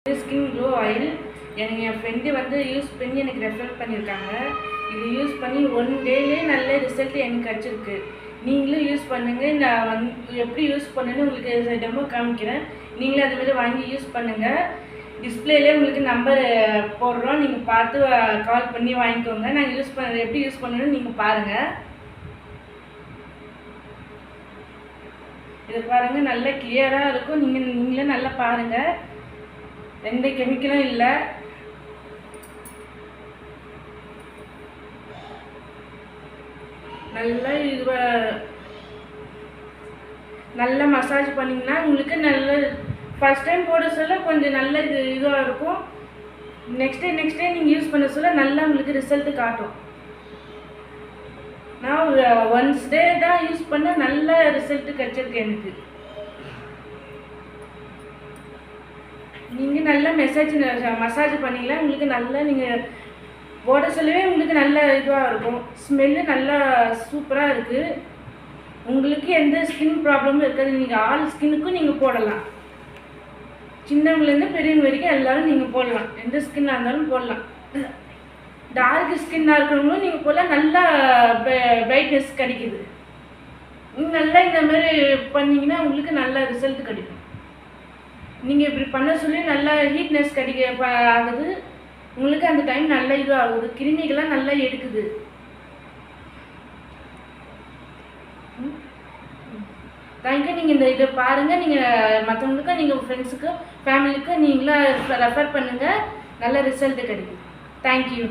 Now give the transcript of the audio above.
Skin glow oil என் friend வந்து use பண்ணி எனக்கு ரெஃபர் பண்ணியிருக்காங்க. இது யூஸ் பண்ணி 1 டேலே நல்ல ரிசல்ட் எனக்கு கிடச்சிருக்கு. நீங்களும் யூஸ் பண்ணுங்கள். நான் எப்படி யூஸ் பண்ணுன்னு உங்களுக்கு டெமோ காமிக்கிறேன். நீங்களும் அதுமாரி வாங்கி யூஸ் பண்ணுங்கள். டிஸ்பிளேலே உங்களுக்கு நம்பர் போடுறோம், நீங்கள் பார்த்து கால் பண்ணி வாங்கிக்கோங்க. நாங்கள் எப்படி யூஸ் பண்ணணும்னு நீங்கள் பாருங்கள். இதை பாருங்கள், நல்லா கிளியராக இருக்கும். நீங்களே நல்லா பாருங்கள், எந்த கெமிக்கலும் இல்லை. நல்லா மசாஜ் பண்ணிங்கன்னா உங்களுக்கு நல்ல ஃபர்ஸ்ட் டைம் போட சொல்ல கொஞ்சம் நல்ல இதுவாக இருக்கும். நெக்ஸ்ட் டே நீங்கள் யூஸ் பண்ண சொல்ல நல்லா உங்களுக்கு ரிசல்ட்டு காட்டும். நான் ஒன்ஸ் டே தான் யூஸ் பண்ண நல்ல ரிசல்ட்டு கிடச்சிருக்கு எனக்கு. நீங்கள் நல்லா மசாஜ் பண்ணிக்கலாம். உங்களுக்கு நல்லா நீங்கள் போட சொல்லவே உங்களுக்கு நல்ல இதுவாக இருக்கும். ஸ்மெல்லு நல்லா சூப்பராக இருக்குது. உங்களுக்கு எந்த ஸ்கின் ப்ராப்ளமும் இருக்காது. நீங்கள் ஆல் ஸ்கின்னுக்கும் நீங்கள் போடலாம். சின்னவங்கலேருந்து பெரியவங்க வரைக்கும் எல்லோரும் நீங்கள் போடலாம். எந்த ஸ்கின்னாக இருந்தாலும் போடலாம். டார்க் ஸ்கின்னாக இருக்கிறவங்களும் நீங்கள் போடலாம். நல்லா பிரைட்னஸ் கிடைக்குது. நல்லா இந்த மாதிரி பண்ணிங்கன்னா உங்களுக்கு நல்ல ரிசல்ட் கிடைக்கும். நீங்கள் இப்படி பண்ண சொல்லி நல்லா ஹீட்னஸ் ஆகுது. உங்களுக்கு அந்த டைம் நல்ல இது ஆகுது. கிருமிகள்லாம் நல்லா எடுக்குது. தேங்க்யூ. நீங்கள் இதை பாருங்கள். நீங்கள் மற்றவங்களுக்கும் நீங்கள் ஃப்ரெண்ட்ஸுக்கு ஃபேமிலிக்கு நீங்களாம் ரெஃபர் பண்ணுங்கள். நல்ல ரிசல்ட்டு கிடைக்கும். தேங்க்யூ.